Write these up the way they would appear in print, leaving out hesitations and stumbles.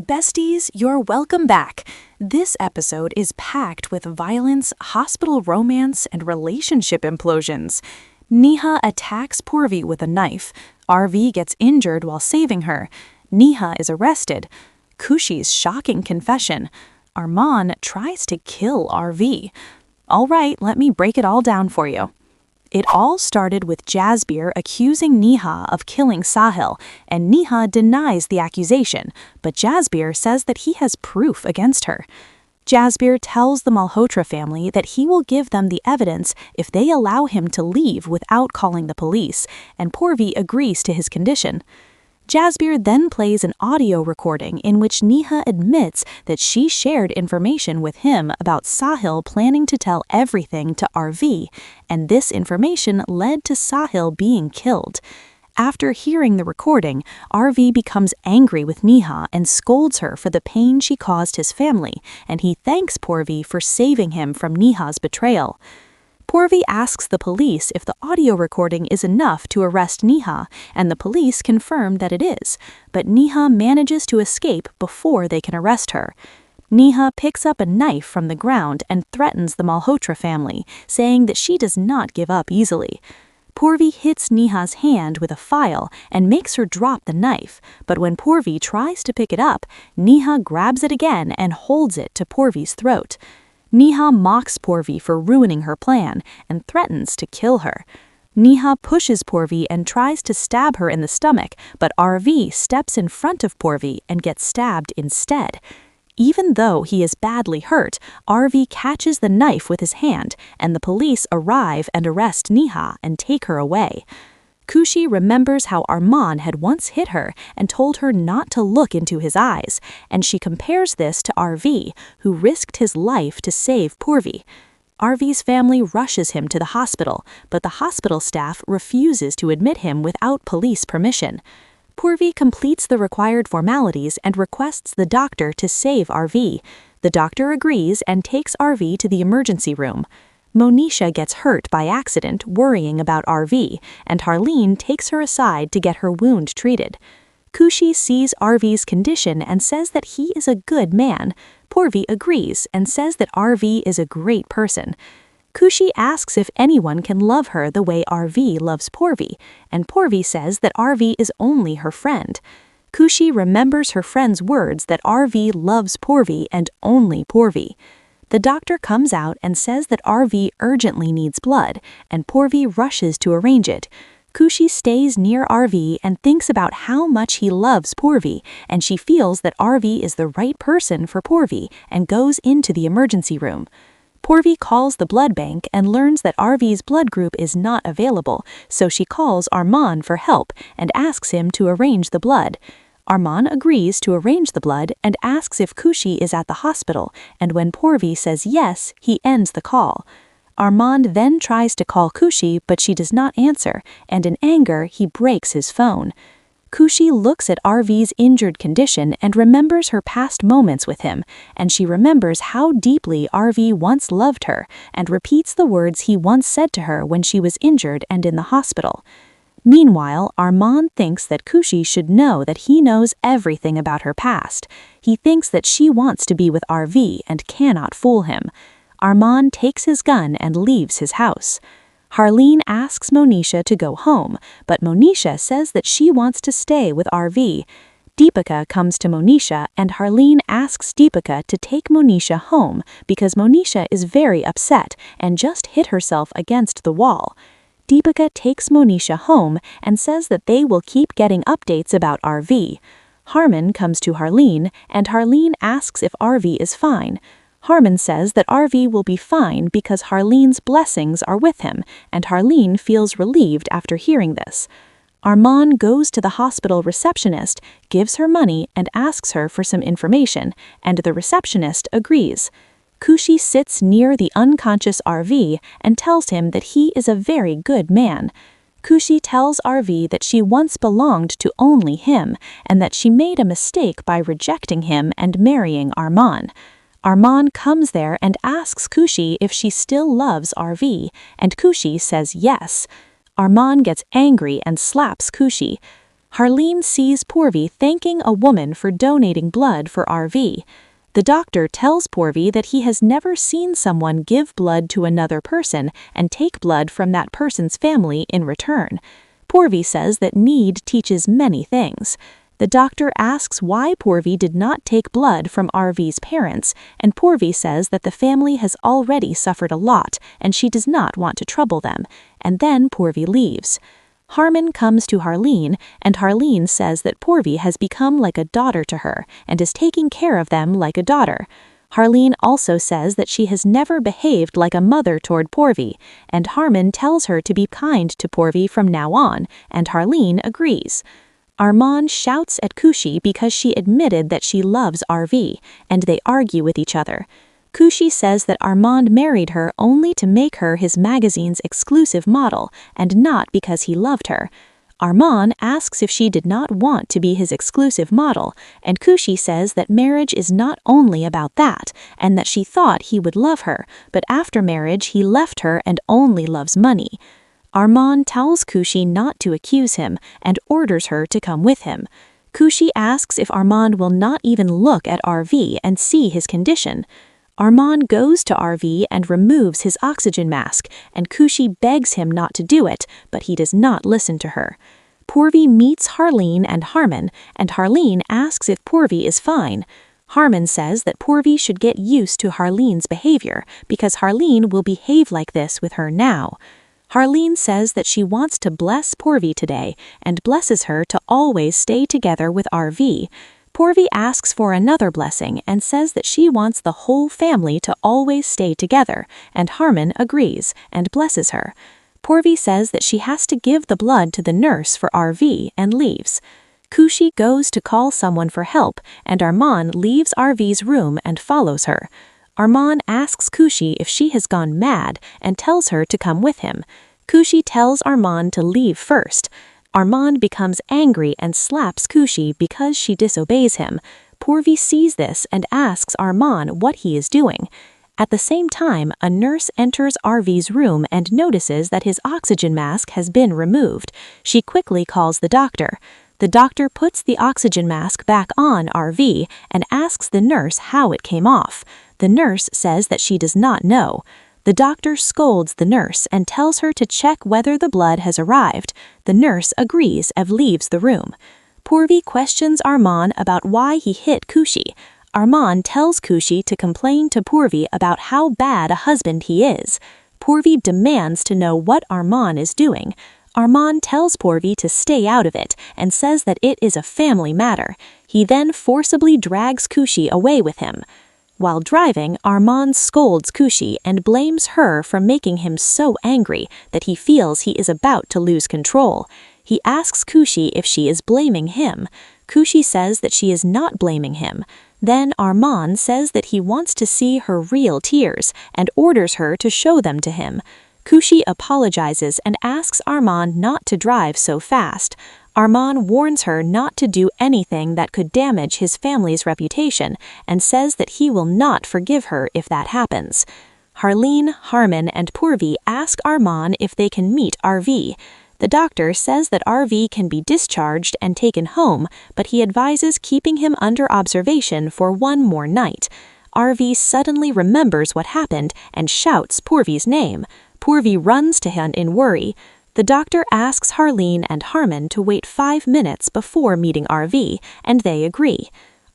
besties, you're welcome back. This episode is packed with violence, hospital romance, and relationship implosions. Neha attacks Purvi with a knife. RV gets injured while saving her. Neha is arrested. Khushi's shocking confession. Arman tries to kill RV. All right, let me break it all down for you. It all started with Jasbir accusing Neha of killing Sahil, and Neha denies the accusation, but Jasbir says that he has proof against her. Jasbir tells the Malhotra family that he will give them the evidence if they allow him to leave without calling the police, and Purvi agrees to his condition. Jasbir then plays an audio recording in which Neha admits that she shared information with him about Sahil planning to tell everything to RV, and this information led to Sahil being killed. After hearing the recording, RV becomes angry with Neha and scolds her for the pain she caused his family, and he thanks Purvi for saving him from Neha's betrayal. Purvi asks the police if the audio recording is enough to arrest Neha, and the police confirm that it is, but Neha manages to escape before they can arrest her. Neha picks up a knife from the ground and threatens the Malhotra family, saying that she does not give up easily. Purvi hits Neha's hand with a file and makes her drop the knife, but when Purvi tries to pick it up, Neha grabs it again and holds it to Purvi's throat. Neha mocks Purvi for ruining her plan and threatens to kill her. Neha pushes Purvi and tries to stab her in the stomach, but RV steps in front of Purvi and gets stabbed instead. Even though he is badly hurt, RV catches the knife with his hand, and the police arrive and arrest Neha and take her away. Khushi remembers how Arman had once hit her and told her not to look into his eyes, and she compares this to RV, who risked his life to save Purvi. RV's family rushes him to the hospital, but the hospital staff refuses to admit him without police permission. Purvi completes the required formalities and requests the doctor to save RV. The doctor agrees and takes RV to the emergency room. Monisha gets hurt by accident worrying about RV, and Harleen takes her aside to get her wound treated. Khushi sees RV's condition and says that he is a good man. Purvi agrees and says that RV is a great person. Khushi asks if anyone can love her the way RV loves Purvi, and Purvi says that RV is only her friend. Khushi remembers her friend's words that RV loves Purvi and only Purvi. The doctor comes out and says that RV urgently needs blood, and Purvi rushes to arrange it. Khushi stays near RV and thinks about how much he loves Purvi, and she feels that RV is the right person for Purvi and goes into the emergency room. Purvi calls the blood bank and learns that RV's blood group is not available, so she calls Arman for help and asks him to arrange the blood. Arman agrees to arrange the blood and asks if Khushi is at the hospital, and when Purvi says yes, he ends the call. Armand then tries to call Khushi, but she does not answer, and in anger, he breaks his phone. Khushi looks at RV's injured condition and remembers her past moments with him, and she remembers how deeply RV once loved her and repeats the words he once said to her when she was injured and in the hospital. Meanwhile, Arman thinks that Khushi should know that he knows everything about her past. He thinks that she wants to be with RV and cannot fool him. Arman takes his gun and leaves his house. Harleen asks Monisha to go home, but Monisha says that she wants to stay with RV. Deepika comes to Monisha, and Harleen asks Deepika to take Monisha home because Monisha is very upset and just hit herself against the wall. Deepika takes Monisha home and says that they will keep getting updates about RV. Harman comes to Harleen, and Harleen asks if RV is fine. Harman says that RV will be fine because Harleen's blessings are with him, and Harleen feels relieved after hearing this. Arman goes to the hospital receptionist, gives her money, and asks her for some information, and the receptionist agrees. Khushi sits near the unconscious RV and tells him that he is a very good man. Khushi tells RV that she once belonged to only him and that she made a mistake by rejecting him and marrying Arman. Arman comes there and asks Khushi if she still loves RV, and Khushi says yes. Arman gets angry and slaps Khushi. Harleen sees Purvi thanking a woman for donating blood for RV. The doctor tells Purvi that he has never seen someone give blood to another person and take blood from that person's family in return. Purvi says that need teaches many things. The doctor asks why Purvi did not take blood from RV's parents, and Purvi says that the family has already suffered a lot and she does not want to trouble them, and then Purvi leaves. Harman comes to Harleen, and Harleen says that Purvi has become like a daughter to her and is taking care of them like a daughter. Harleen also says that she has never behaved like a mother toward Purvi, and Harman tells her to be kind to Purvi from now on, and Harleen agrees. Armand shouts at Khushi because she admitted that she loves RV, and they argue with each other. Khushi says that Armand married her only to make her his magazine's exclusive model, and not because he loved her. Armand asks if she did not want to be his exclusive model, and Khushi says that marriage is not only about that, and that she thought he would love her, but after marriage he left her and only loves money. Armand tells Khushi not to accuse him and orders her to come with him. Khushi asks if Armand will not even look at RV and see his condition. Armand goes to RV and removes his oxygen mask, and Khushi begs him not to do it, but he does not listen to her. Purvi meets Harleen and Harman, and Harleen asks if Purvi is fine. Harman says that Purvi should get used to Harleen's behavior, because Harleen will behave like this with her now. Harleen says that she wants to bless Purvi today, and blesses her to always stay together with RV. Purvi asks for another blessing and says that she wants the whole family to always stay together, and Harman agrees and blesses her. Purvi says that she has to give the blood to the nurse for RV and leaves. Khushi goes to call someone for help, and Armand leaves RV's room and follows her. Armand asks Khushi if she has gone mad and tells her to come with him. Khushi tells Armand to leave first. Armand becomes angry and slaps Khushi because she disobeys him. Purvi sees this and asks Armand what he is doing. At the same time, a nurse enters RV's room and notices that his oxygen mask has been removed. She quickly calls the doctor. The doctor puts the oxygen mask back on RV and asks the nurse how it came off. The nurse says that she does not know. The doctor scolds the nurse and tells her to check whether the blood has arrived. The nurse agrees and leaves the room. Purvi questions Armand about why he hit Khushi. Armand tells Khushi to complain to Purvi about how bad a husband he is. Purvi demands to know what Armand is doing. Armand tells Purvi to stay out of it and says that it is a family matter. He then forcibly drags Khushi away with him. While driving, Armand scolds Khushi and blames her for making him so angry that he feels he is about to lose control. He asks Khushi if she is blaming him. Khushi says that she is not blaming him. Then Armand says that he wants to see her real tears and orders her to show them to him. Khushi apologizes and asks Armand not to drive so fast. Armand warns her not to do anything that could damage his family's reputation and says that he will not forgive her if that happens. Harleen, Harman, and Purvi ask Armand if they can meet RV. The doctor says that RV can be discharged and taken home, but he advises keeping him under observation for one more night. RV suddenly remembers what happened and shouts Purvi's name. Purvi runs to him in worry. The doctor asks Harleen and Harman to wait 5 minutes before meeting RV, and they agree.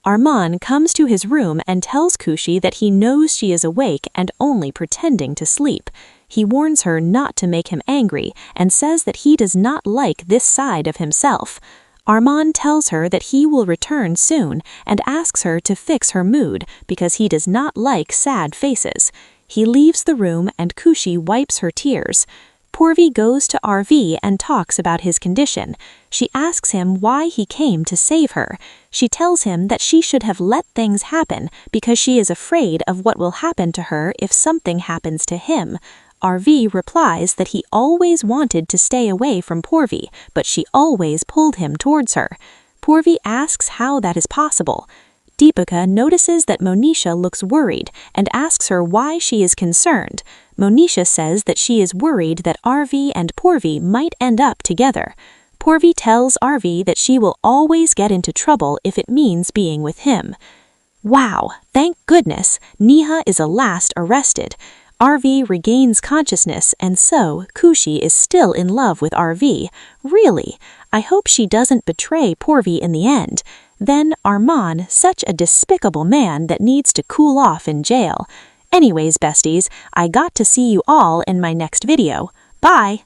Armand comes to his room and tells Khushi that he knows she is awake and only pretending to sleep. He warns her not to make him angry and says that he does not like this side of himself. Armand tells her that he will return soon and asks her to fix her mood because he does not like sad faces. He leaves the room and Khushi wipes her tears. Purvi goes to RV and talks about his condition. She asks him why he came to save her. She tells him that she should have let things happen because she is afraid of what will happen to her if something happens to him. RV replies that he always wanted to stay away from Purvi, but she always pulled him towards her. Purvi asks how that is possible. Deepika notices that Monisha looks worried and asks her why she is concerned. Monisha says that she is worried that RV and Purvi might end up together. Purvi tells Arvi that she will always get into trouble if it means being with him. Wow, thank goodness, Neha is at last arrested. Arvi regains consciousness, and so Khushi is still in love with Arvi. Really? I hope she doesn't betray Purvi in the end. Then Arman, such a despicable man that needs to cool off in jail. Anyways, besties, I got to see you all in my next video. Bye!